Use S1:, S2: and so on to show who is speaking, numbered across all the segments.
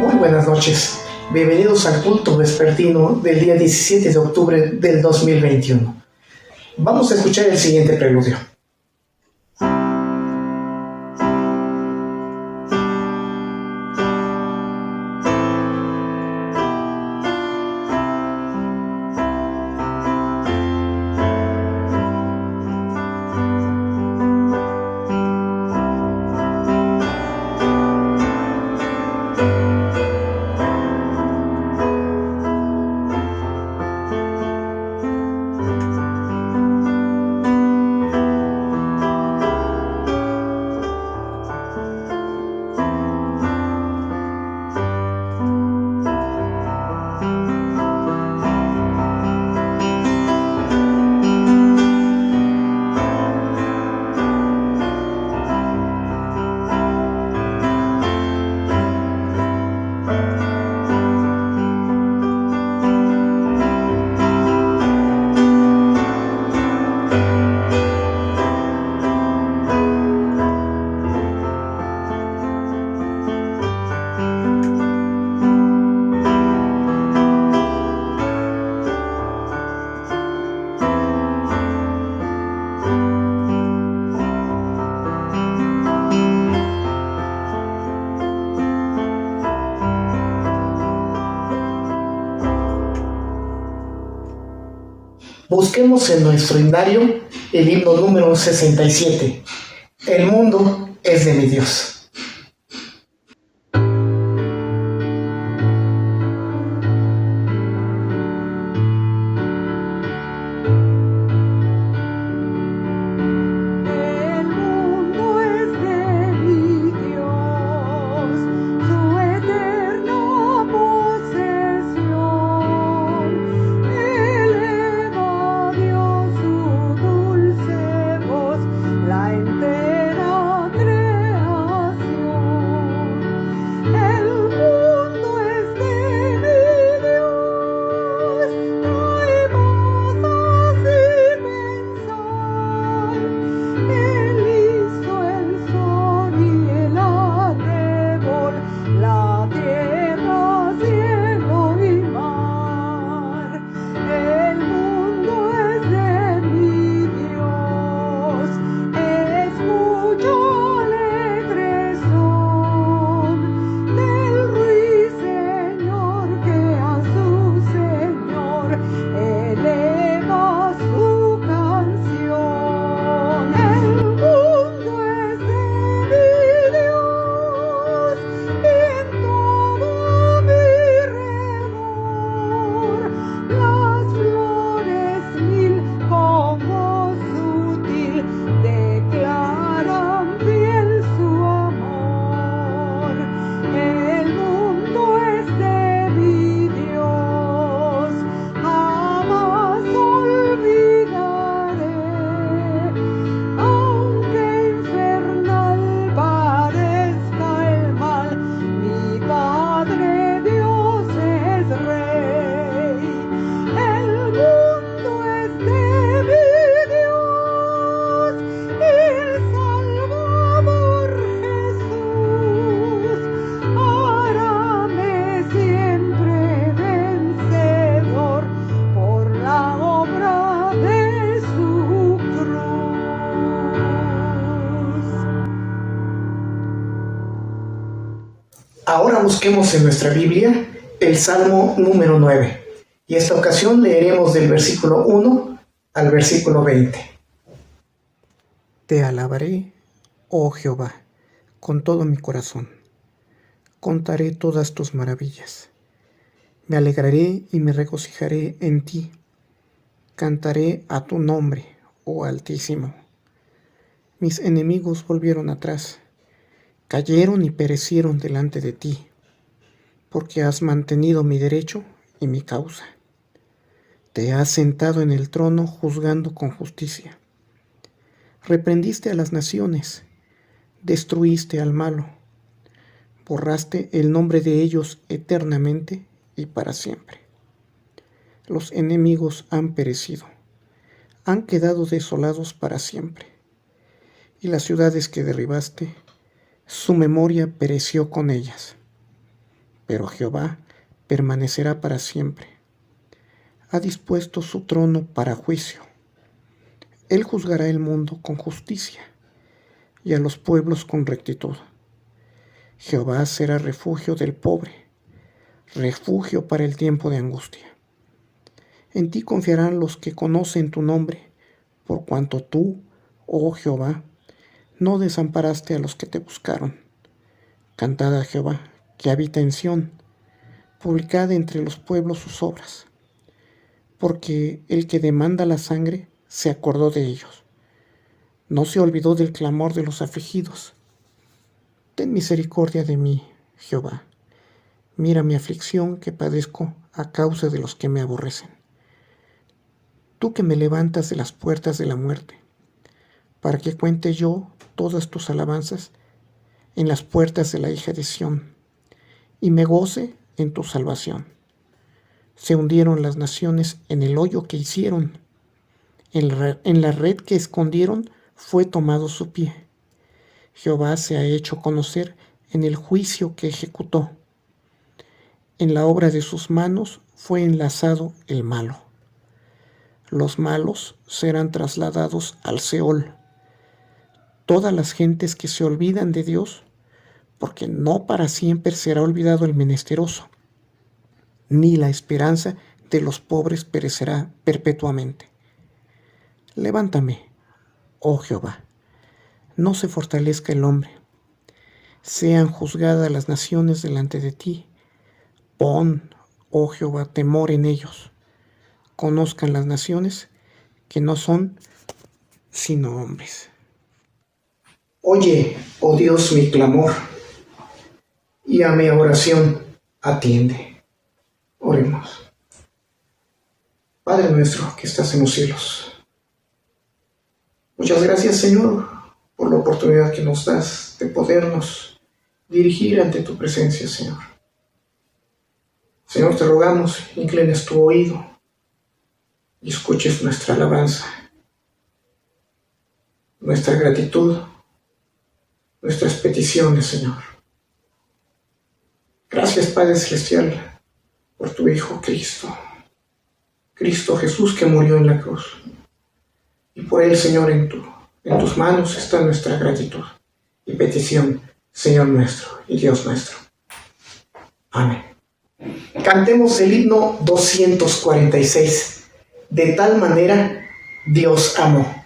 S1: Muy buenas noches. Bienvenidos al culto vespertino del día 17 de octubre del 2021. Vamos a escuchar el siguiente preludio. Busquemos en nuestro himnario el himno número 67. El mundo es de mi Dios. Ahora busquemos en nuestra Biblia el Salmo número 9. Y esta ocasión leeremos del versículo 1 al versículo 20.
S2: Te alabaré, oh Jehová, con todo mi corazón. Contaré todas tus maravillas. Me alegraré y me regocijaré en ti. Cantaré a tu nombre, oh Altísimo. Mis enemigos volvieron atrás. Cayeron y perecieron delante de ti, porque has mantenido mi derecho y mi causa. Te has sentado en el trono juzgando con justicia. Reprendiste a las naciones, destruiste al malo, borraste el nombre de ellos eternamente y para siempre. Los enemigos han perecido, han quedado desolados para siempre, y las ciudades que derribaste, su memoria pereció con ellas. pero Jehová permanecerá para siempre. Ha dispuesto su trono para juicio. Él juzgará el mundo con justicia y a los pueblos con rectitud. Jehová será refugio del pobre, refugio para el tiempo de angustia. En ti confiarán los que conocen tu nombre, por cuanto tú, oh Jehová, no desamparaste a los que te buscaron. Cantad a Jehová, que habita en Sión, publicad entre los pueblos sus obras. Porque el que demanda la sangre se acordó de ellos. No se olvidó del clamor de los afligidos. Ten misericordia de mí, Jehová. Mira mi aflicción que padezco a causa de los que me aborrecen. Tú que me levantas de las puertas de la muerte, para que cuente yo todas tus alabanzas en las puertas de la hija de Sión, y me goce en tu salvación. Se hundieron las naciones en el hoyo que hicieron, en la red que escondieron fue tomado su pie. Jehová se ha hecho conocer en el juicio que ejecutó. En la obra de sus manos fue enlazado el malo. Los malos serán trasladados al Seol. Todas las gentes que se olvidan de Dios, porque no para siempre será olvidado el menesteroso, ni la esperanza de los pobres perecerá perpetuamente. Levántame, oh Jehová, no se fortalezca el hombre. Sean juzgadas las naciones delante de ti. Pon, oh Jehová, temor en ellos. Conozcan las naciones que no son sino hombres.
S1: Oye, oh Dios, mi clamor, y a mi oración atiende. Oremos. Padre nuestro que estás en los cielos, muchas gracias, Señor, por la oportunidad que nos das de podernos dirigir ante tu presencia, Señor. Señor, te rogamos, inclines tu oído y escuches nuestra alabanza, nuestra gratitud, nuestras peticiones, Señor. Gracias, Padre Celestial, por tu Hijo Cristo Jesús, que murió en la cruz. Y por él, Señor, en tus manos está nuestra gratitud y petición, Señor nuestro y Dios nuestro. Amén. Cantemos el himno 246. De tal manera Dios amó.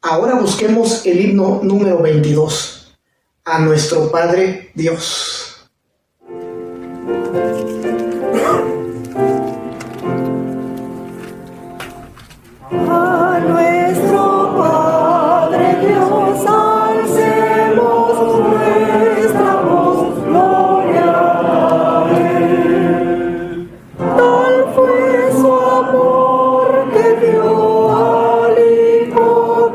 S1: Ahora busquemos el himno número 22, a nuestro Padre Dios.
S3: A nuestro Padre Dios, alcemos nuestra voz, gloria a Él. Tal fue su amor que dio al Hijo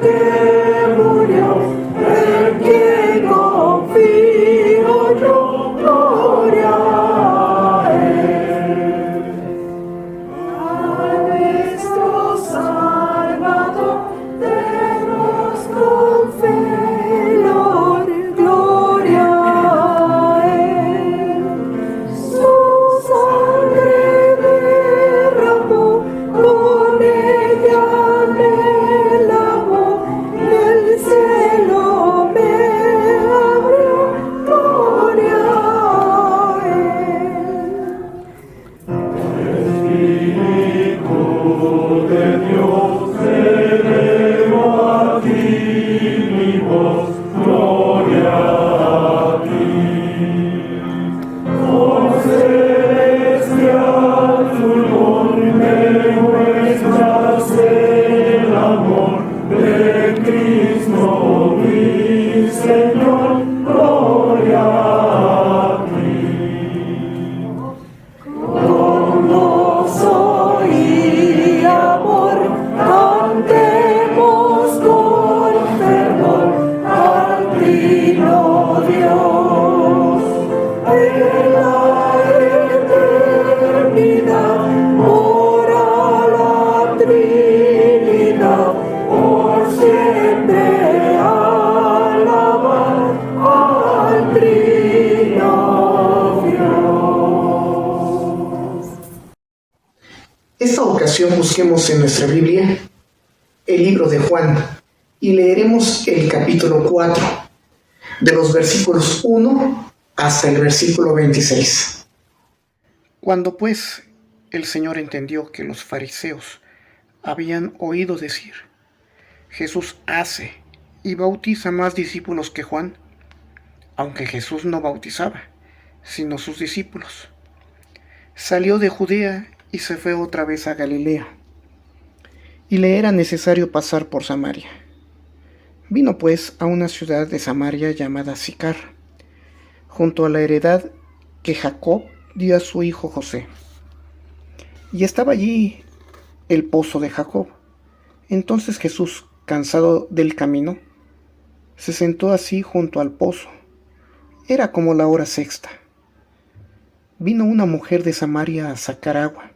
S1: oración busquemos en nuestra Biblia el libro de Juan y leeremos el capítulo 4, de los versículos 1 hasta el versículo 26.
S2: Cuando pues el Señor entendió que los fariseos habían oído decir, Jesús hace y bautiza más discípulos que Juan, aunque Jesús no bautizaba, sino sus discípulos, salió de Judea y se fue otra vez a Galilea, y le era necesario pasar por Samaria. Vino pues a una ciudad de Samaria llamada Sicar, junto a la heredad que Jacob dio a su hijo José. Y estaba allí el pozo de Jacob. Entonces Jesús, cansado del camino, se sentó así junto al pozo. Era como la hora sexta. Vino una mujer de Samaria a sacar agua,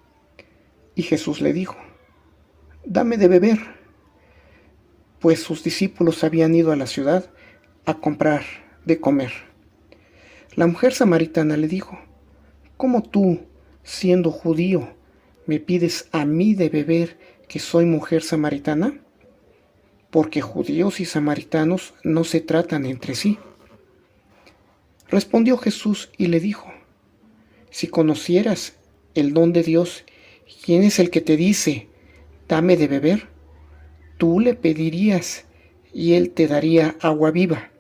S2: y Jesús le dijo, dame de beber, pues sus discípulos habían ido a la ciudad a comprar de comer. La mujer samaritana le dijo, ¿cómo tú, siendo judío, me pides a mí de beber que soy mujer samaritana? Porque judíos y samaritanos no se tratan entre sí. Respondió Jesús y le dijo, si conocieras el don de Dios, ¿quién es el que te dice, dame de beber? Tú le pedirías y él te daría agua viva.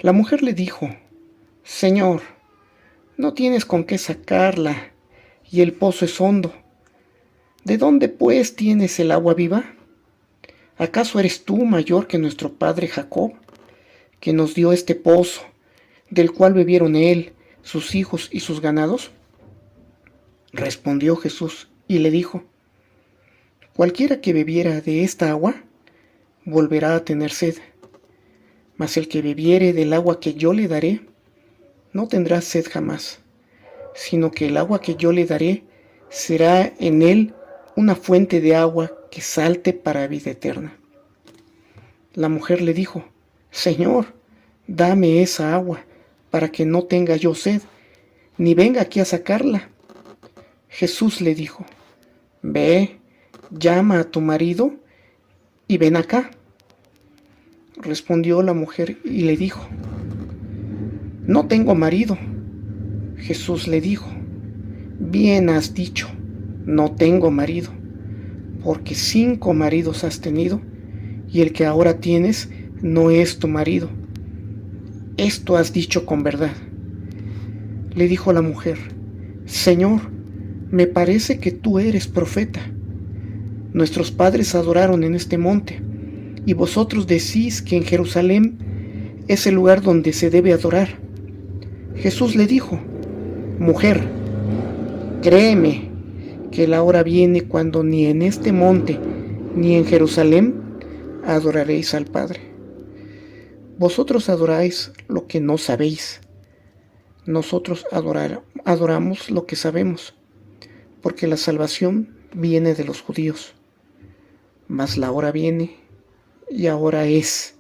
S2: La mujer le dijo, Señor, no tienes con qué sacarla y el pozo es hondo. ¿De dónde pues tienes el agua viva? ¿Acaso eres tú mayor que nuestro padre Jacob, que nos dio este pozo, del cual bebieron él, sus hijos y sus ganados? Respondió Jesús y le dijo, cualquiera que bebiera de esta agua, volverá a tener sed, mas el que bebiere del agua que yo le daré, no tendrá sed jamás, sino que el agua que yo le daré será en él una fuente de agua que salte para vida eterna. La mujer le dijo, Señor, dame esa agua, para que no tenga yo sed, ni venga aquí a sacarla. Jesús le dijo, ve, llama a tu marido y ven acá. Respondió la mujer y le dijo, no tengo marido. Jesús le dijo, bien has dicho, no tengo marido, porque 5 maridos has tenido, y el que ahora tienes no es tu marido. Esto has dicho con verdad. Le dijo la mujer, Señor, me parece que tú eres profeta. Nuestros padres adoraron en este monte, y vosotros decís que en Jerusalén es el lugar donde se debe adorar. Jesús le dijo, mujer, créeme que la hora viene cuando ni en este monte ni en Jerusalén adoraréis al Padre. Vosotros adoráis lo que no sabéis. Nosotros adoramos lo que sabemos, porque la salvación viene de los judíos. Mas la hora viene, y ahora es,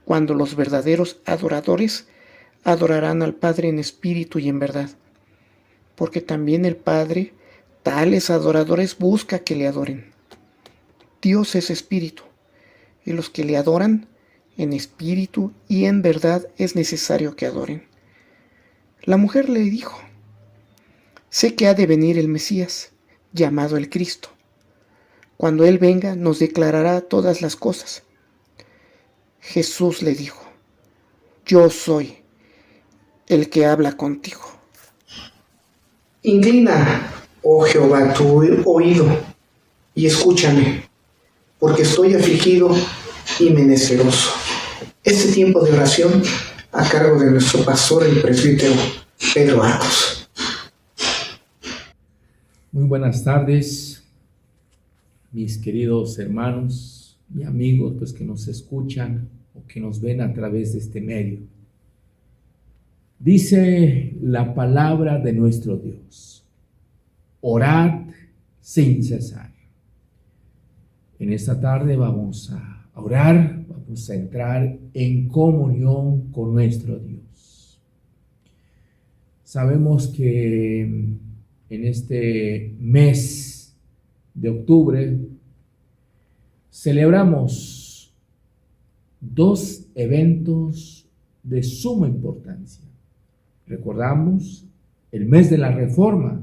S2: cuando los verdaderos adoradores adorarán al Padre en espíritu y en verdad, porque también el Padre tales adoradores busca que le adoren. Dios es espíritu, y los que le adoran en espíritu y en verdad es necesario que adoren. La mujer le dijo, sé que ha de venir el Mesías, llamado el Cristo. Cuando Él venga nos declarará todas las cosas. Jesús le dijo, yo soy el que habla contigo.
S1: Inclina, oh Jehová, tu oído y escúchame, porque estoy afligido y menesteroso. Este tiempo de oración a cargo de nuestro pastor, el presbítero Pedro Arcos.
S4: Muy buenas tardes, mis queridos hermanos y amigos, pues que nos escuchan o que nos ven a través de este medio. Dice la palabra de nuestro Dios, orad sin cesar. En esta tarde vamos a orar, vamos a entrar en comunión con nuestro Dios. Sabemos que en este mes de octubre celebramos dos eventos de suma importancia. Recordamos el mes de la Reforma,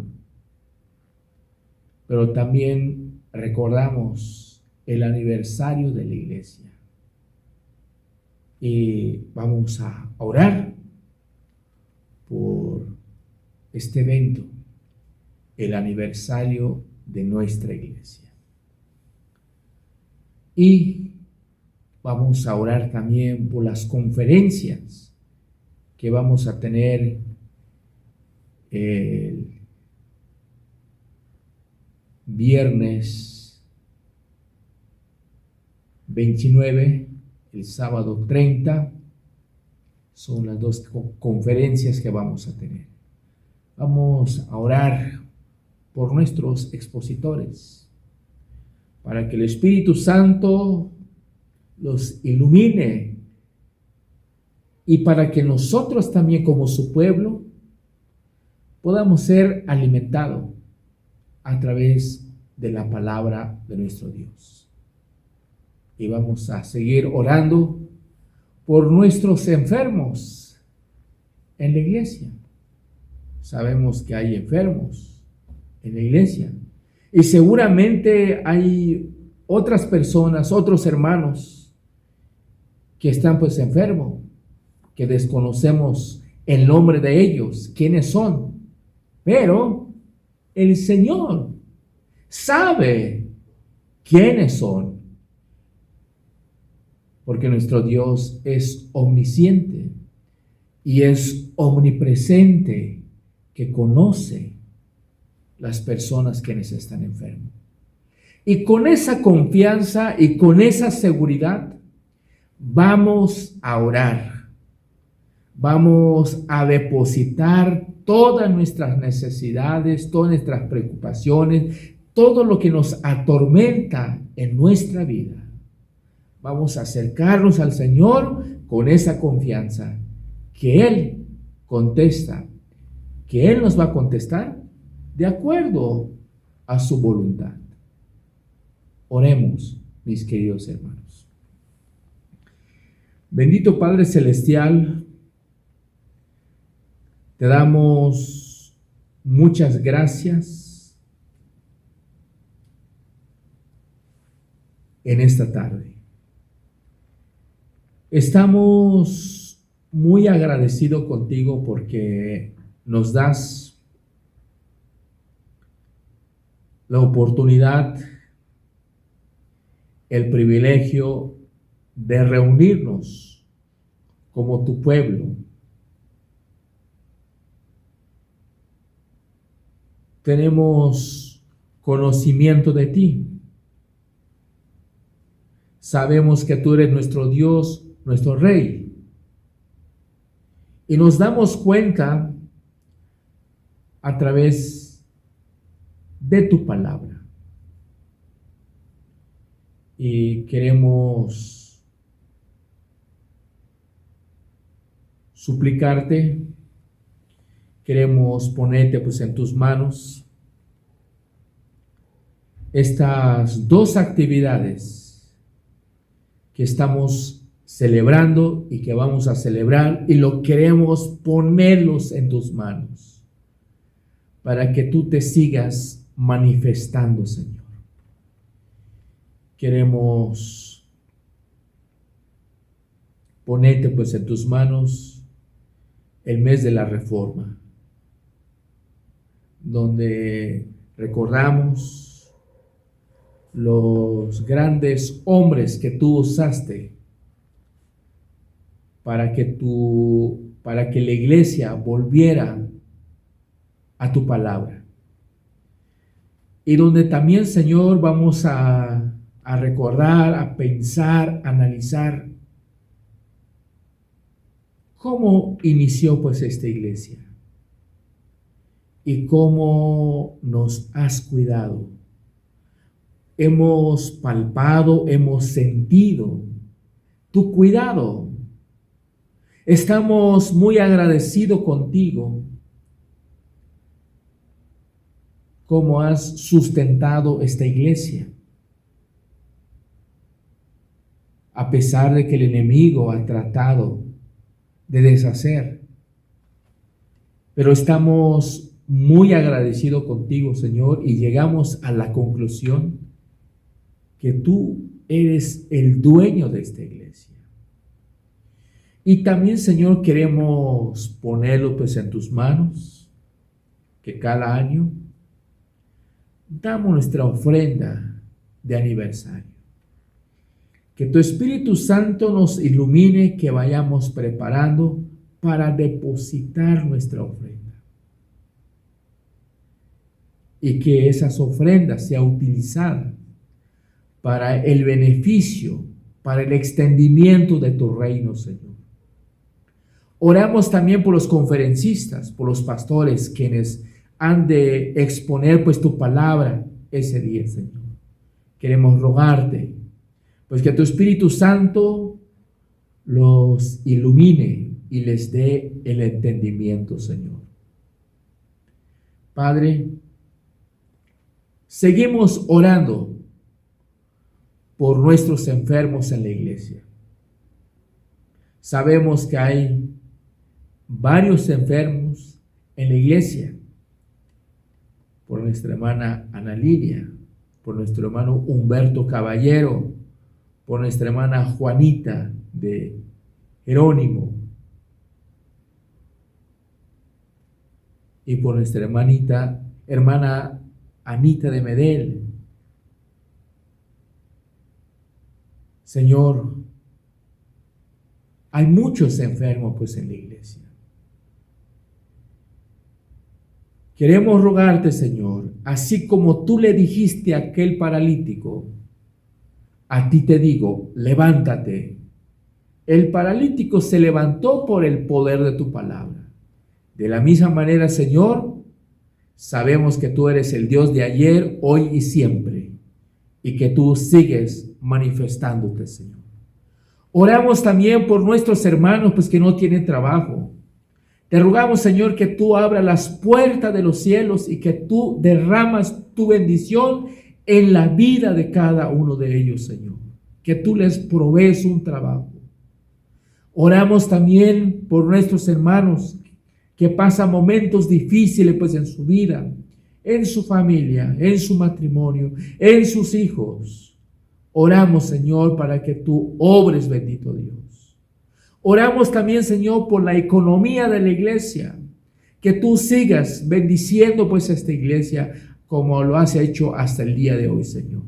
S4: pero también recordamos el aniversario de la Iglesia. Y vamos a orar por este evento, el aniversario de nuestra Iglesia. Y vamos a orar también por las conferencias que vamos a tener el viernes 29, el sábado 30. Son las dos conferencias que vamos a tener. Vamos a orar por nuestros expositores, para que el Espíritu Santo los ilumine y para que nosotros también como su pueblo podamos ser alimentados a través de la palabra de nuestro Dios. Y vamos a seguir orando por nuestros enfermos en la iglesia. Sabemos que hay enfermos en la iglesia y seguramente hay otras personas, otros hermanos que están pues enfermos, que desconocemos el nombre de ellos, quiénes son, pero el Señor sabe quiénes son, porque nuestro Dios es omnisciente y es omnipresente, que conoce las personas quienes están enfermos. Y con esa confianza y con esa seguridad vamos a orar. Vamos a depositar todas nuestras necesidades, todas nuestras preocupaciones, todo lo que nos atormenta en nuestra vida. Vamos a acercarnos al Señor con esa confianza que Él contesta, que Él nos va a contestar de acuerdo a su voluntad. Oremos, mis queridos hermanos. Bendito Padre Celestial, te damos muchas gracias en esta tarde. Estamos muy agradecidos contigo porque nos das la oportunidad, el privilegio de reunirnos como tu pueblo. Tenemos conocimiento de ti. Sabemos que tú eres nuestro Dios, nuestro Rey. Y nos damos cuenta a través de tu palabra. Y queremos suplicarte, queremos ponerte pues en tus manos estas dos actividades que estamos celebrando y que vamos a celebrar, y lo queremos ponerlos en tus manos para que tú te sigas manifestando, Señor. Queremos ponerte pues en tus manos el mes de la Reforma, donde recordamos los grandes hombres que tú usaste para que la iglesia volviera a tu palabra. Y donde también, Señor, vamos a recordar, a pensar, a analizar cómo inició pues esta iglesia y cómo nos has cuidado. Hemos palpado, hemos sentido tu cuidado. Estamos muy agradecidos contigo, cómo has sustentado esta iglesia. A pesar de que el enemigo ha tratado de deshacer. Pero estamos muy agradecidos contigo, Señor, y llegamos a la conclusión que tú eres el dueño de esta iglesia. Y también, Señor, queremos ponerlo pues en tus manos, que cada año damos nuestra ofrenda de aniversario. Que tu Espíritu Santo nos ilumine, que vayamos preparando para depositar nuestra ofrenda. Y que esas ofrendas sean utilizadas para el beneficio, para el extendimiento de tu reino, Señor. Oramos también por los conferencistas, por los pastores, quienes han de exponer pues tu palabra ese día, Señor. Queremos rogarte, pues que tu Espíritu Santo los ilumine y les dé el entendimiento, Señor. Padre, seguimos orando por nuestros enfermos en la iglesia. Sabemos que hay varios enfermos en la iglesia, por nuestra hermana Ana Lidia, por nuestro hermano Humberto Caballero, por nuestra hermana Juanita de Jerónimo y por nuestra hermana Anita de Medel. Señor, hay muchos enfermos pues en la iglesia. Queremos rogarte, Señor, así como tú le dijiste a aquel paralítico, a ti te digo, levántate. El paralítico se levantó por el poder de tu palabra. De la misma manera, Señor, sabemos que tú eres el Dios de ayer, hoy y siempre, y que tú sigues manifestándote, Señor. Oramos también por nuestros hermanos pues que no tienen trabajo. Te rogamos, Señor, que tú abras las puertas de los cielos y que tú derramas tu bendición en la vida de cada uno de ellos, Señor. Que tú les provees un trabajo. Oramos también por nuestros hermanos que pasan momentos difíciles pues en su vida, en su familia, en su matrimonio, en sus hijos. Oramos, Señor, para que tú obres, bendito Dios. Oramos también, Señor, por la economía de la iglesia, que tú sigas bendiciendo pues esta iglesia como lo has hecho hasta el día de hoy, Señor.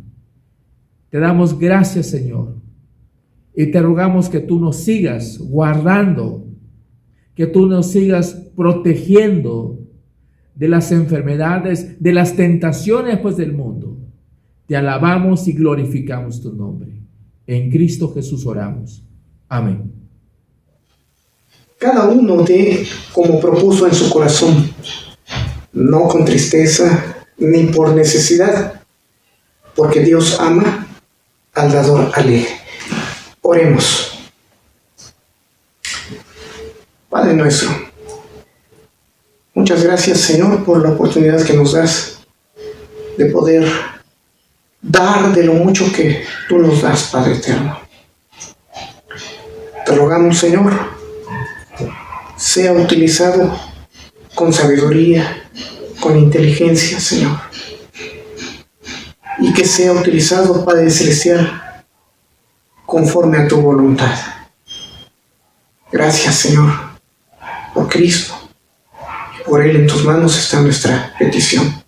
S4: Te damos gracias, Señor, y te rogamos que tú nos sigas guardando, que tú nos sigas protegiendo de las enfermedades, de las tentaciones pues del mundo. Te alabamos y glorificamos tu nombre. En Cristo Jesús oramos. Amén.
S1: Cada uno dé como propuso en su corazón, no con tristeza ni por necesidad, porque Dios ama al dador alegre. Oremos. Padre nuestro, muchas gracias, Señor, por la oportunidad que nos das de poder dar de lo mucho que tú nos das, Padre eterno. Te rogamos, Señor, sea utilizado con sabiduría, con inteligencia, Señor, y que sea utilizado, Padre Celestial, conforme a tu voluntad. Gracias, Señor, por Cristo, y por Él en tus manos está nuestra petición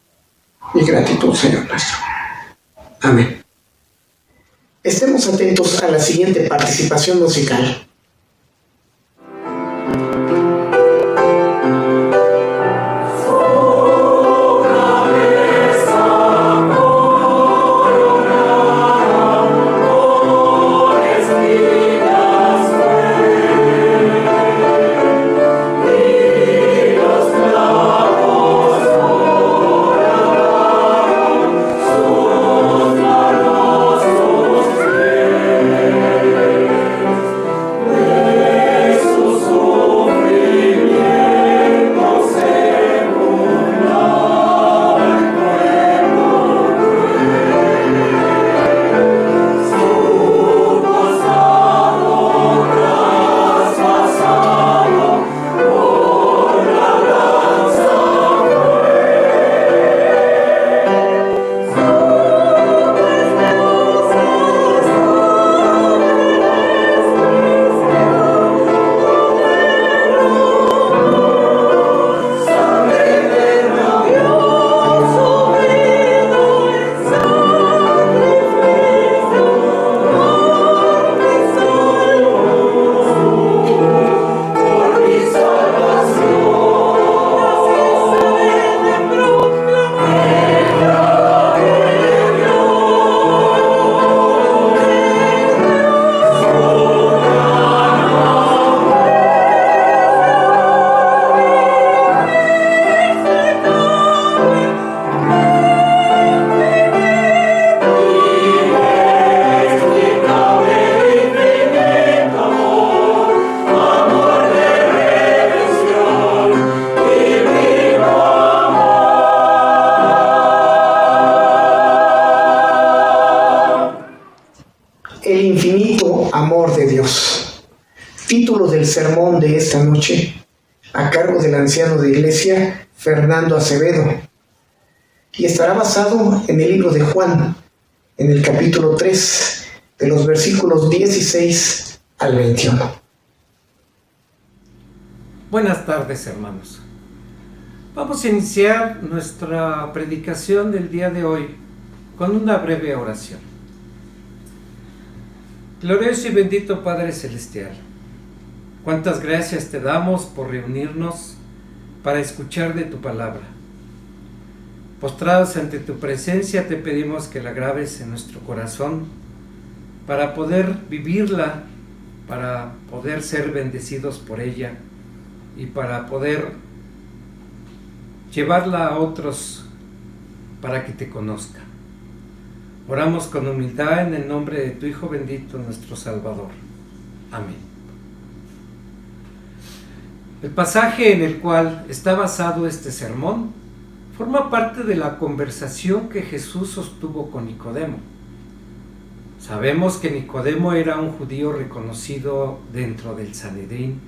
S1: y gratitud, Señor nuestro. Amén. Estemos atentos a la siguiente participación musical. El infinito amor de Dios. Título del sermón de esta noche, a cargo del anciano de iglesia, Fernando Acevedo, y estará basado en el libro de Juan, en el capítulo 3, de los versículos 16 al 21.
S5: Buenas tardes, hermanos. Vamos a iniciar nuestra predicación del día de hoy con una breve oración. Glorioso y bendito Padre Celestial, cuántas gracias te damos por reunirnos para escuchar de tu palabra. Postrados ante tu presencia te pedimos que la graves en nuestro corazón para poder vivirla, para poder ser bendecidos por ella y para poder llevarla a otros para que te conozcan. Oramos con humildad en el nombre de tu Hijo bendito, nuestro Salvador. Amén. El pasaje en el cual está basado este sermón forma parte de la conversación que Jesús sostuvo con Nicodemo. Sabemos que Nicodemo era un judío reconocido dentro del Sanedrín,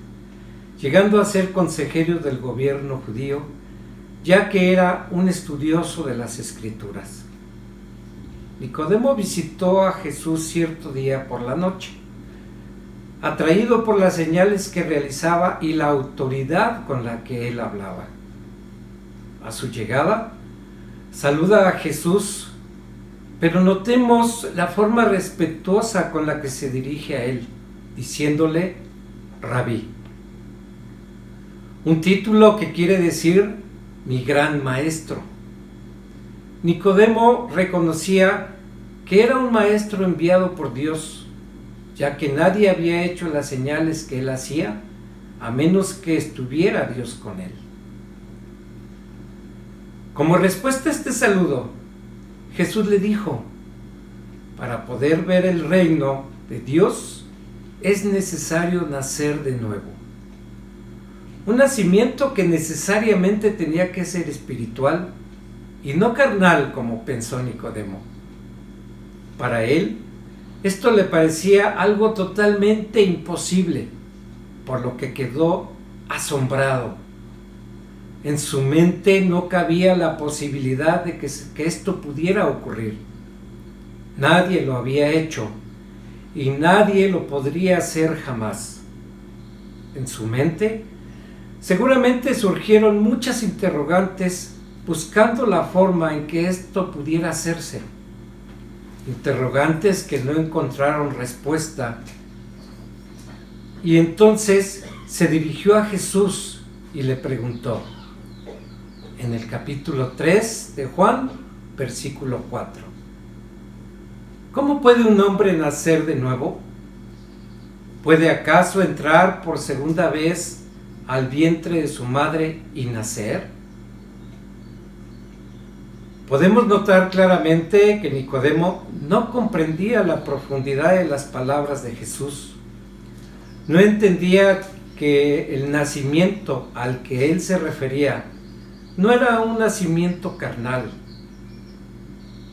S5: llegando a ser consejero del gobierno judío, ya que era un estudioso de las Escrituras. Nicodemo visitó a Jesús cierto día por la noche, atraído por las señales que realizaba y la autoridad con la que él hablaba. A su llegada, saluda a Jesús, pero notemos la forma respetuosa con la que se dirige a él, diciéndole Rabí. Un título que quiere decir mi gran maestro. Nicodemo reconocía que era un maestro enviado por Dios, ya que nadie había hecho las señales que él hacía, a menos que estuviera Dios con él. Como respuesta a este saludo, Jesús le dijo, para poder ver el reino de Dios es necesario nacer de nuevo. Un nacimiento que necesariamente tenía que ser espiritual y no carnal como pensó Nicodemo. Para él, esto le parecía algo totalmente imposible, por lo que quedó asombrado. En su mente no cabía la posibilidad de que esto pudiera ocurrir. Nadie lo había hecho y nadie lo podría hacer jamás. En su mente, seguramente surgieron muchas interrogantes buscando la forma en que esto pudiera hacerse. Interrogantes que no encontraron respuesta. Y entonces se dirigió a Jesús y le preguntó, en el capítulo 3 de Juan, versículo 4. ¿Cómo puede un hombre nacer de nuevo? ¿Puede acaso entrar por segunda vez al vientre de su madre y nacer? Podemos notar claramente que Nicodemo no comprendía la profundidad de las palabras de Jesús. No entendía que el nacimiento al que él se refería no era un nacimiento carnal,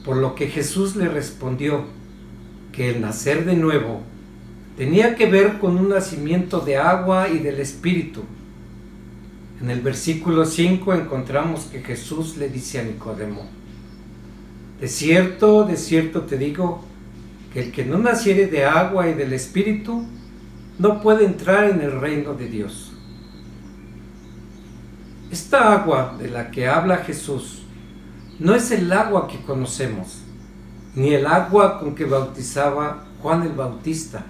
S5: por lo que Jesús le respondió que el nacer de nuevo tenía que ver con un nacimiento de agua y del Espíritu. En el versículo 5 encontramos que Jesús le dice a Nicodemo, de cierto te digo, que el que no naciere de agua y del Espíritu no puede entrar en el reino de Dios. Esta agua de la que habla Jesús no es el agua que conocemos, ni el agua con que bautizaba Juan el Bautista,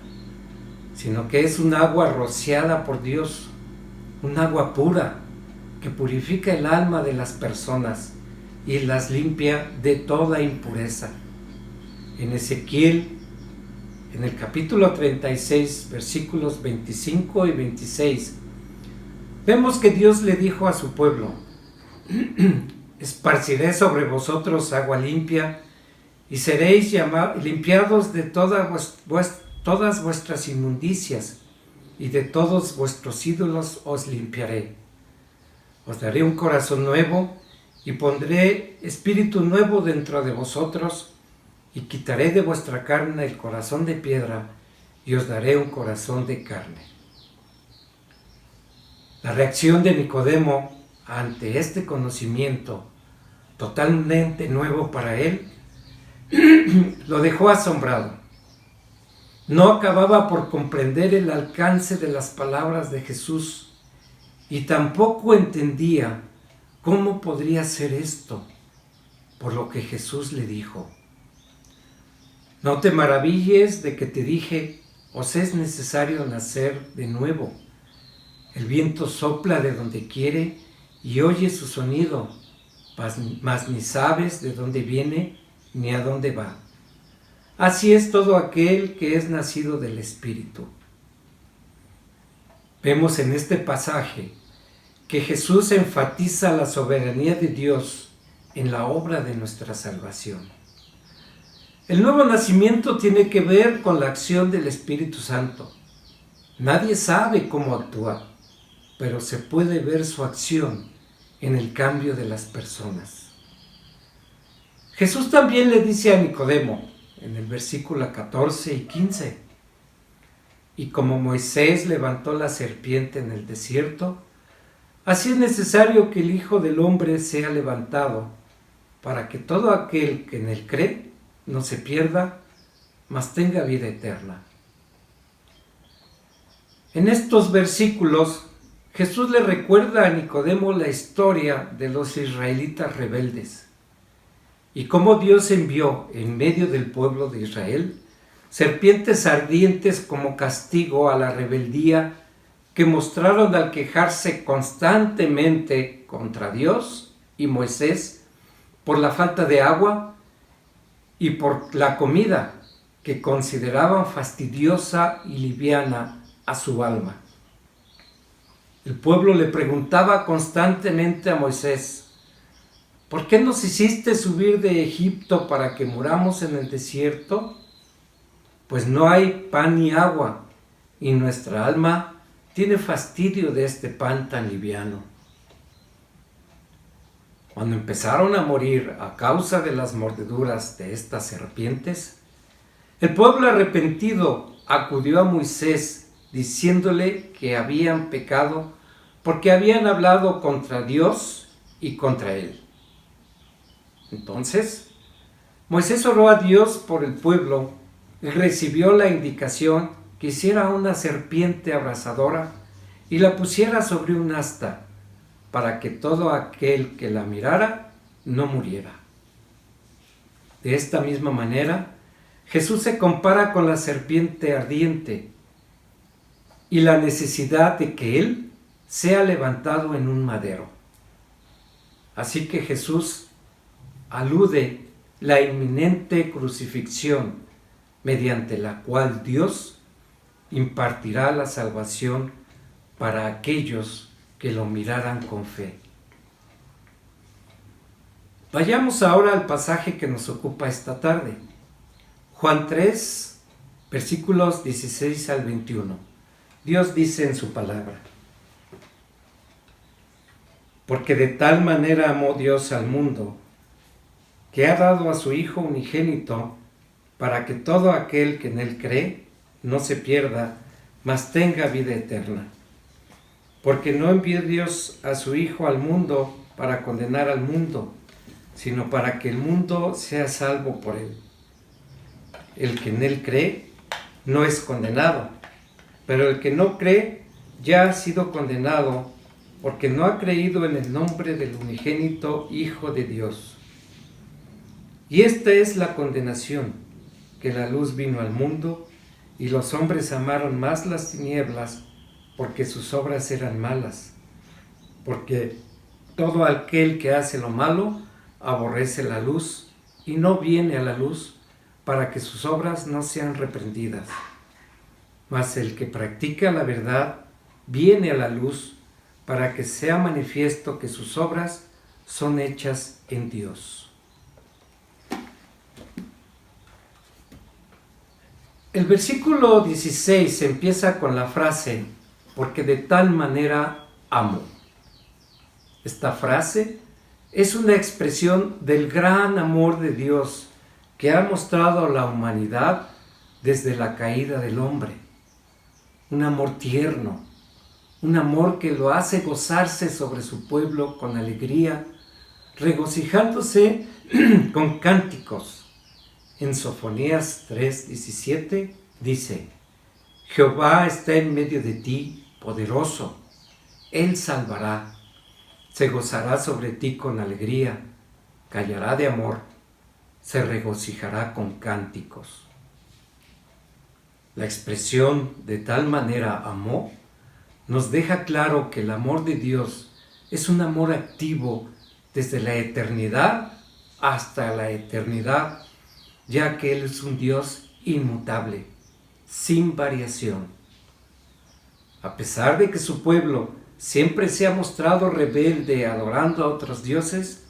S5: sino que es un agua rociada por Dios, un agua pura que purifica el alma de las personas y las limpia de toda impureza. En Ezequiel, en el capítulo 36, versículos 25 y 26, vemos que Dios le dijo a su pueblo, esparciré sobre vosotros agua limpia y seréis limpiados de todas vuestras inmundicias y de todos vuestros ídolos os limpiaré. Os daré un corazón nuevo y pondré espíritu nuevo dentro de vosotros y quitaré de vuestra carne el corazón de piedra y os daré un corazón de carne. La reacción de Nicodemo ante este conocimiento totalmente nuevo para él lo dejó asombrado. No acababa por comprender el alcance de las palabras de Jesús y tampoco entendía cómo podría ser esto, por lo que Jesús le dijo: no te maravilles de que te dije, os es necesario nacer de nuevo. El viento sopla de donde quiere y oyes su sonido, mas ni sabes de dónde viene ni a dónde va. Así es todo aquel que es nacido del Espíritu. Vemos en este pasaje que Jesús enfatiza la soberanía de Dios en la obra de nuestra salvación. El nuevo nacimiento tiene que ver con la acción del Espíritu Santo. Nadie sabe cómo actúa, pero se puede ver su acción en el cambio de las personas. Jesús también le dice a Nicodemo, en el versículo 14 y 15, y como Moisés levantó la serpiente en el desierto, así es necesario que el Hijo del Hombre sea levantado, para que todo aquel que en él cree no se pierda, mas tenga vida eterna. En estos versículos, Jesús le recuerda a Nicodemo la historia de los israelitas rebeldes y cómo Dios envió en medio del pueblo de Israel serpientes ardientes como castigo a la rebeldía que mostraron al quejarse constantemente contra Dios y Moisés por la falta de agua y por la comida que consideraban fastidiosa y liviana a su alma. El pueblo le preguntaba constantemente a Moisés: ¿por qué nos hiciste subir de Egipto para que muramos en el desierto? Pues no hay pan ni agua, y nuestra alma tiene fastidio de este pan tan liviano. Cuando empezaron a morir a causa de las mordeduras de estas serpientes, el pueblo arrepentido acudió a Moisés diciéndole que habían pecado porque habían hablado contra Dios y contra él. Entonces, Moisés oró a Dios por el pueblo y recibió la indicación que hiciera una serpiente abrasadora y la pusiera sobre un asta, para que todo aquel que la mirara no muriera. De esta misma manera, Jesús se compara con la serpiente ardiente y la necesidad de que Él sea levantado en un madero. Así que Jesús alude la inminente crucifixión mediante la cual Dios impartirá la salvación para aquellos que lo miraran con fe. Vayamos ahora al pasaje que nos ocupa esta tarde. Juan 3, versículos 16 al 21. Dios dice en su palabra: porque de tal manera amó Dios al mundo, que ha dado a su Hijo unigénito, para que todo aquel que en él cree no se pierda, mas tenga vida eterna. Porque no envió Dios a su Hijo al mundo para condenar al mundo, sino para que el mundo sea salvo por él. El que en él cree no es condenado, pero el que no cree ya ha sido condenado, porque no ha creído en el nombre del unigénito Hijo de Dios. Y esta es la condenación, que la luz vino al mundo, y los hombres amaron más las tinieblas, porque sus obras eran malas. Porque todo aquel que hace lo malo aborrece la luz, y no viene a la luz, para que sus obras no sean reprendidas. Mas el que practica la verdad viene a la luz, para que sea manifiesto que sus obras son hechas en Dios. El versículo 16 empieza con la frase: porque de tal manera amo. Esta frase es una expresión del gran amor de Dios que ha mostrado a la humanidad desde la caída del hombre. Un amor tierno, un amor que lo hace gozarse sobre su pueblo con alegría, regocijándose con cánticos. En Sofonías 3:17 dice: Jehová está en medio de ti, poderoso. Él salvará. Se gozará sobre ti con alegría, callará de amor, se regocijará con cánticos. La expresión "de tal manera amó" nos deja claro que el amor de Dios es un amor activo desde la eternidad hasta la eternidad, ya que Él es un Dios inmutable, sin variación. A pesar de que su pueblo siempre se ha mostrado rebelde adorando a otros dioses,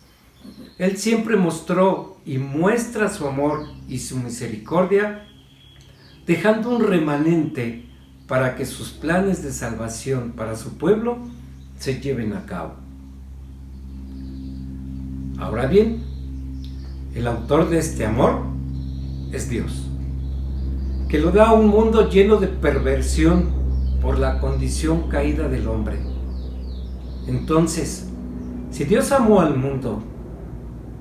S5: Él siempre mostró y muestra su amor y su misericordia, dejando un remanente para que sus planes de salvación para su pueblo se lleven a cabo. Ahora bien, el autor de este amor es Dios, que lo da a un mundo lleno de perversión por la condición caída del hombre. Entonces, si Dios amó al mundo,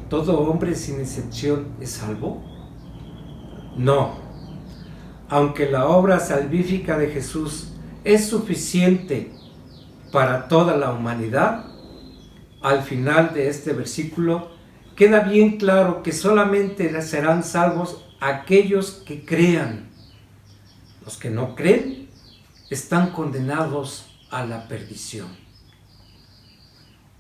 S5: ¿todo hombre sin excepción es salvo? No. Aunque la obra salvífica de Jesús es suficiente para toda la humanidad, al final de este versículo queda bien claro que solamente serán salvos aquellos que crean. Los que no creen están condenados a la perdición.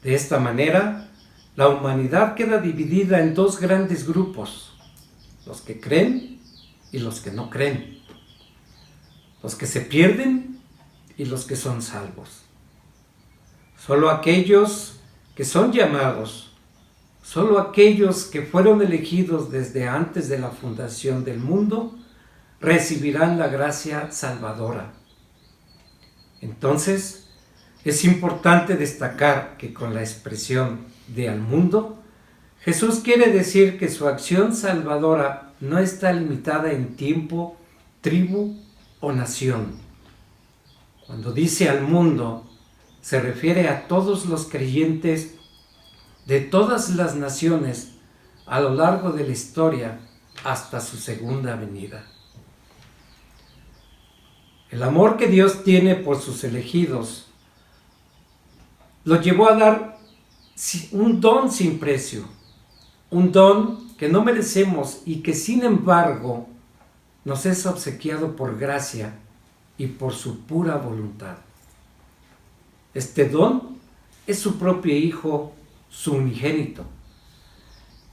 S5: De esta manera, la humanidad queda dividida en dos grandes grupos: los que creen y los que no creen, los que se pierden y los que son salvos. Solo aquellos que son llamados, solo aquellos que fueron elegidos desde antes de la fundación del mundo, recibirán la gracia salvadora. Entonces, es importante destacar que con la expresión de al mundo, Jesús quiere decir que su acción salvadora no está limitada en tiempo, tribu o nación. Cuando dice al mundo, se refiere a todos los creyentes de todas las naciones a lo largo de la historia hasta su segunda venida. El amor que Dios tiene por sus elegidos lo llevó a dar un don sin precio, un don que no merecemos y que sin embargo nos es obsequiado por gracia y por su pura voluntad. Este don es su propio Hijo, su unigénito.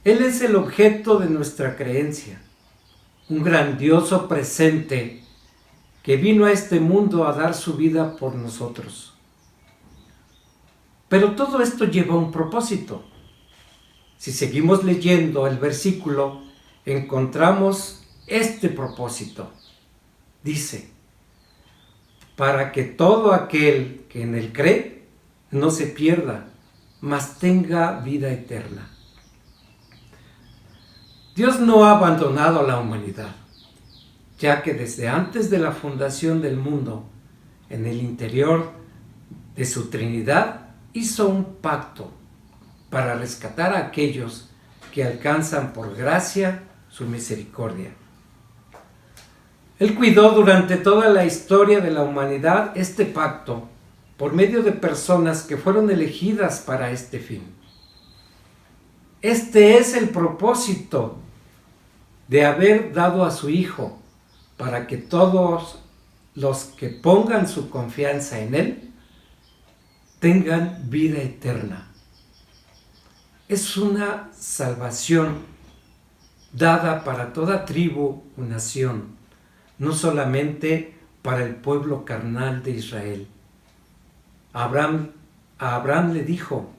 S5: Él es el objeto de nuestra creencia, un grandioso presente que vino a este mundo a dar su vida por nosotros. Pero todo esto lleva un propósito. Si seguimos leyendo el versículo, encontramos este propósito. Dice: para que todo aquel que en él cree no se pierda, mas tenga vida eterna. Dios no ha abandonado a la humanidad, ya que desde antes de la fundación del mundo, en el interior de su Trinidad, hizo un pacto para rescatar a aquellos que alcanzan por gracia su misericordia. Él cuidó durante toda la historia de la humanidad este pacto por medio de personas que fueron elegidas para este fin. Este es el propósito de haber dado a su Hijo, para que todos los que pongan su confianza en Él tengan vida eterna. Es una salvación dada para toda tribu o nación, no solamente para el pueblo carnal de Israel. A Abraham le dijo: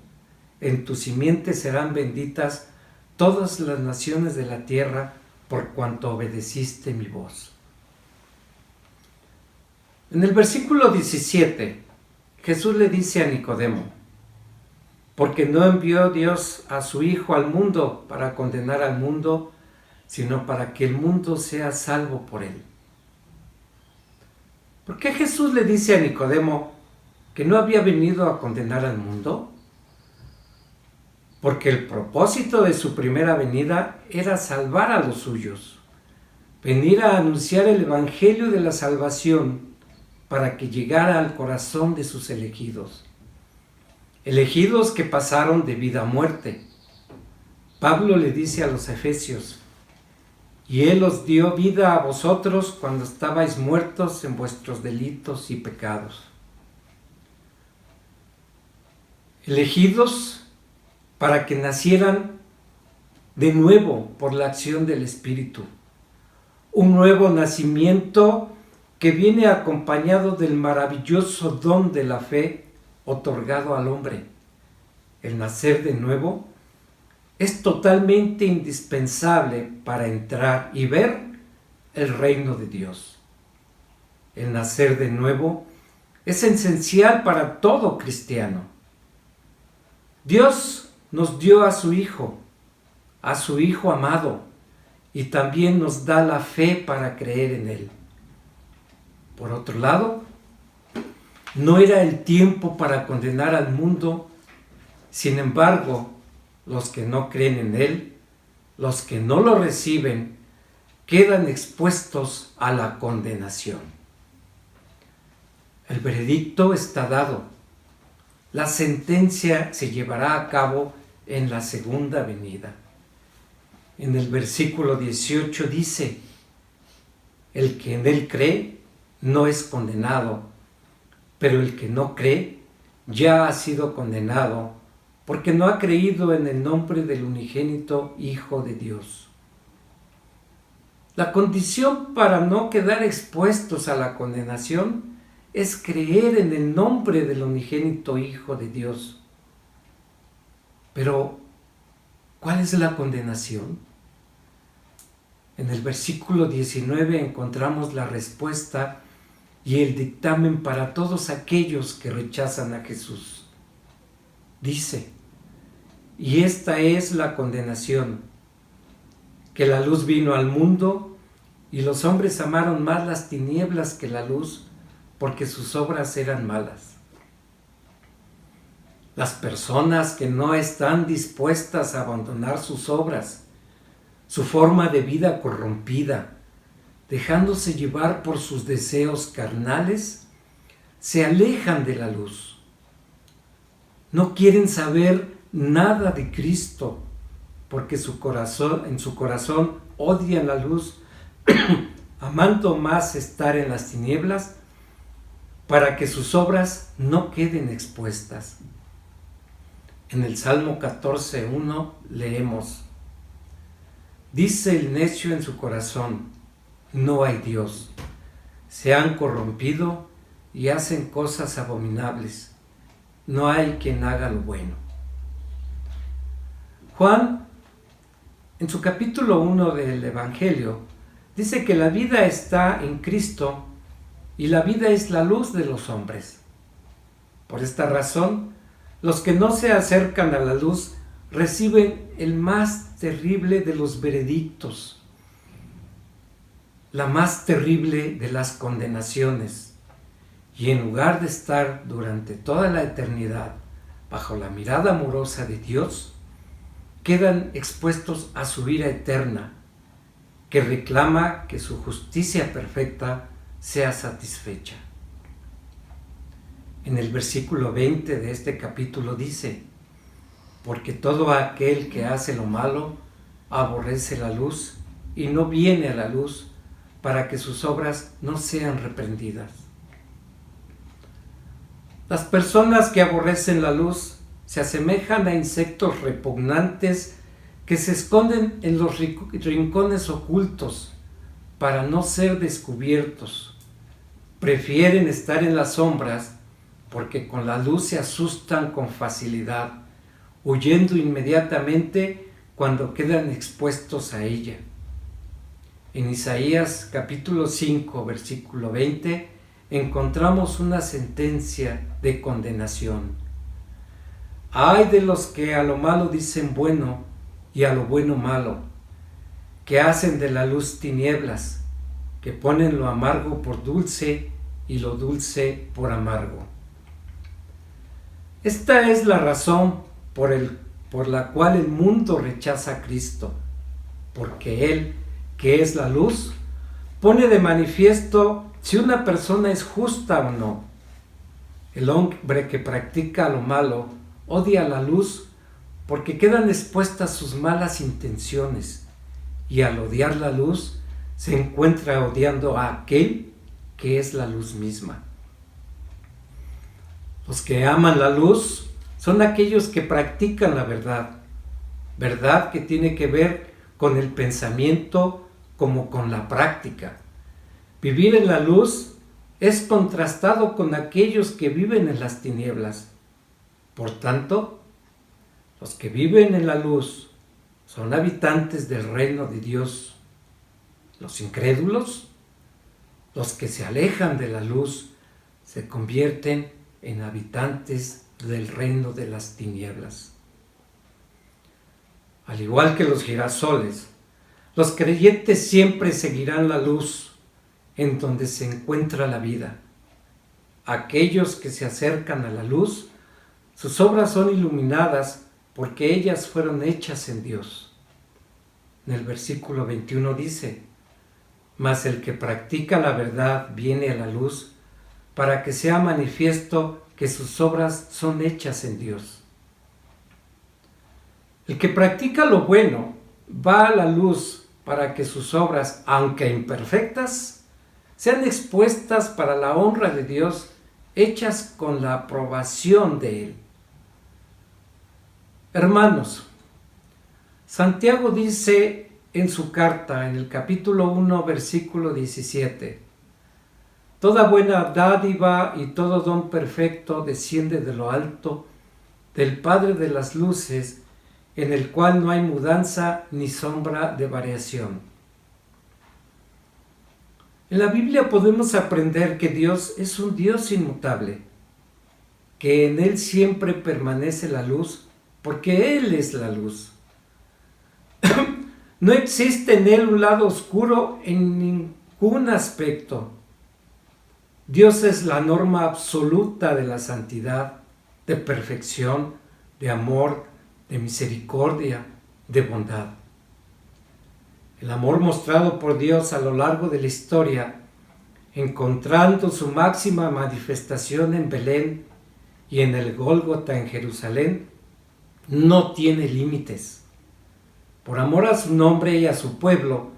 S5: en tu simiente serán benditas todas las naciones de la tierra, por cuanto obedeciste mi voz. En el versículo 17, Jesús le dice a Nicodemo: porque no envió Dios a su Hijo al mundo para condenar al mundo, sino para que el mundo sea salvo por él. ¿Por qué Jesús le dice a Nicodemo que no había venido a condenar al mundo? Porque el propósito de su primera venida era salvar a los suyos, venir a anunciar el evangelio de la salvación para que llegara al corazón de sus elegidos. Elegidos que pasaron de vida a muerte. Pablo le dice a los efesios: y Él os dio vida a vosotros cuando estabais muertos en vuestros delitos y pecados. Elegidos para que nacieran de nuevo por la acción del Espíritu. Un nuevo nacimiento que viene acompañado del maravilloso don de la fe otorgado al hombre. El nacer de nuevo es totalmente indispensable para entrar y ver el reino de Dios. El nacer de nuevo es esencial para todo cristiano. Dios nos dio a su Hijo amado, y también nos da la fe para creer en Él. Por otro lado, no era el tiempo para condenar al mundo. Sin embargo, los que no creen en Él, los que no lo reciben, quedan expuestos a la condenación. El veredicto está dado. La sentencia se llevará a cabo en la segunda venida. En el versículo 18 dice: el que en Él cree no es condenado, pero el que no cree ya ha sido condenado, porque no ha creído en el nombre del unigénito Hijo de Dios. La condición para no quedar expuestos a la condenación es creer en el nombre del unigénito Hijo de Dios. Pero, ¿cuál es la condenación? En el versículo 19 encontramos la respuesta y el dictamen para todos aquellos que rechazan a Jesús. Dice: y esta es la condenación, que la luz vino al mundo y los hombres amaron más las tinieblas que la luz, porque sus obras eran malas. Las personas que no están dispuestas a abandonar sus obras, su forma de vida corrompida, dejándose llevar por sus deseos carnales, se alejan de la luz. No quieren saber nada de Cristo, porque en su corazón odian la luz, amando más estar en las tinieblas, para que sus obras no queden expuestas. En el Salmo 14:1 leemos: dice el necio en su corazón, no hay Dios. Se han corrompido y hacen cosas abominables. No hay quien haga lo bueno. Juan, en su capítulo 1 del Evangelio, dice que la vida está en Cristo y la vida es la luz de los hombres. Por esta razón, los que no se acercan a la luz reciben el más terrible de los veredictos, la más terrible de las condenaciones, y en lugar de estar durante toda la eternidad bajo la mirada amorosa de Dios, quedan expuestos a su ira eterna, que reclama que su justicia perfecta sea satisfecha. En el versículo 20 de este capítulo dice: porque todo aquel que hace lo malo aborrece la luz y no viene a la luz para que sus obras no sean reprendidas. Las personas que aborrecen la luz se asemejan a insectos repugnantes que se esconden en los rincones ocultos para no ser descubiertos. Prefieren estar en las sombras porque con la luz se asustan con facilidad, huyendo inmediatamente cuando quedan expuestos a ella. En Isaías capítulo 5, versículo 20, encontramos una sentencia de condenación. Ay de los que a lo malo dicen bueno y a lo bueno malo, que hacen de la luz tinieblas, que ponen lo amargo por dulce y lo dulce por amargo. Esta es la razón por la cual el mundo rechaza a Cristo, porque Él, que es la luz, pone de manifiesto si una persona es justa o no. El hombre que practica lo malo odia la luz porque quedan expuestas sus malas intenciones, y al odiar la luz se encuentra odiando a aquel que es la luz misma. Los que aman la luz son aquellos que practican la verdad que tiene que ver con el pensamiento como con la práctica. Vivir en la luz es contrastado con aquellos que viven en las tinieblas. Por tanto, los que viven en la luz son habitantes del reino de Dios. Los incrédulos, los que se alejan de la luz, se convierten en habitantes del reino de las tinieblas. Al igual que los girasoles, los creyentes siempre seguirán la luz en donde se encuentra la vida. Aquellos que se acercan a la luz, sus obras son iluminadas porque ellas fueron hechas en Dios. En el versículo 21 dice: mas el que practica la verdad viene a la luz, para que sea manifiesto que sus obras son hechas en Dios. El que practica lo bueno va a la luz para que sus obras, aunque imperfectas, sean expuestas para la honra de Dios, hechas con la aprobación de Él. Hermanos, Santiago dice en su carta, en el capítulo 1, versículo 17: toda buena dádiva y todo don perfecto desciende de lo alto, del Padre de las luces, en el cual no hay mudanza ni sombra de variación. En la Biblia podemos aprender que Dios es un Dios inmutable, que en Él siempre permanece la luz, porque Él es la luz. No existe en Él un lado oscuro en ningún aspecto. Dios es la norma absoluta de la santidad, de perfección, de amor, de misericordia, de bondad. El amor mostrado por Dios a lo largo de la historia, encontrando su máxima manifestación en Belén y en el Gólgota en Jerusalén, no tiene límites. Por amor a su nombre y a su pueblo,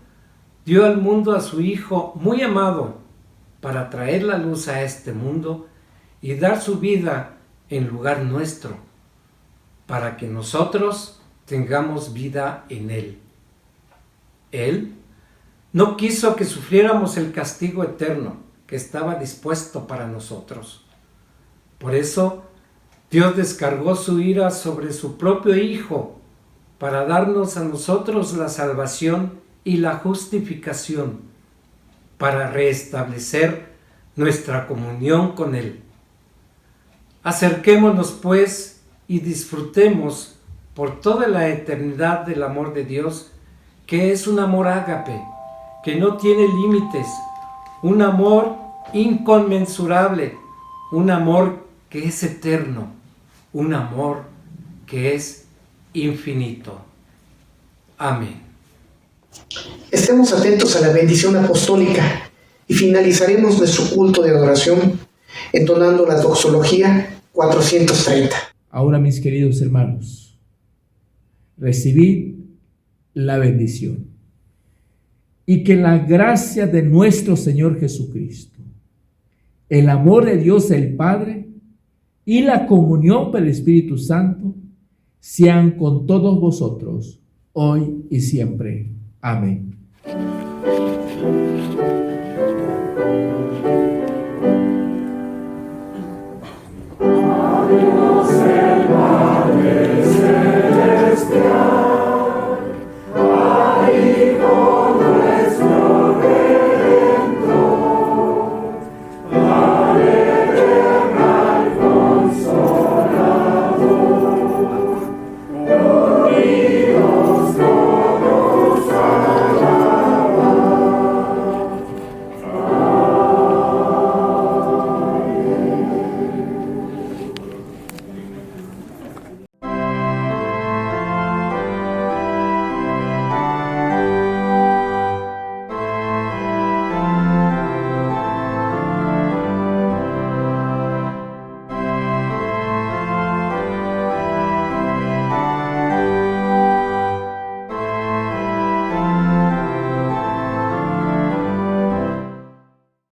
S5: dio al mundo a su Hijo muy amado para traer la luz a este mundo y dar su vida en lugar nuestro, para que nosotros tengamos vida en Él. Él no quiso que sufriéramos el castigo eterno que estaba dispuesto para nosotros. Por eso, Dios descargó su ira sobre su propio Hijo para darnos a nosotros la salvación y la justificación, para restablecer nuestra comunión con Él. Acerquémonos, pues, y disfrutemos por toda la eternidad del amor de Dios, que es un amor ágape, que no tiene límites, un amor inconmensurable, un amor que es eterno, un amor que es infinito. Amén.
S1: Estemos atentos a la bendición apostólica y finalizaremos nuestro culto de adoración entonando la doxología 430.
S4: Ahora, mis queridos hermanos, recibid la bendición y que la gracia de nuestro Señor Jesucristo, el amor de Dios el Padre y la comunión del Espíritu Santo sean con todos vosotros, hoy y siempre. Amén.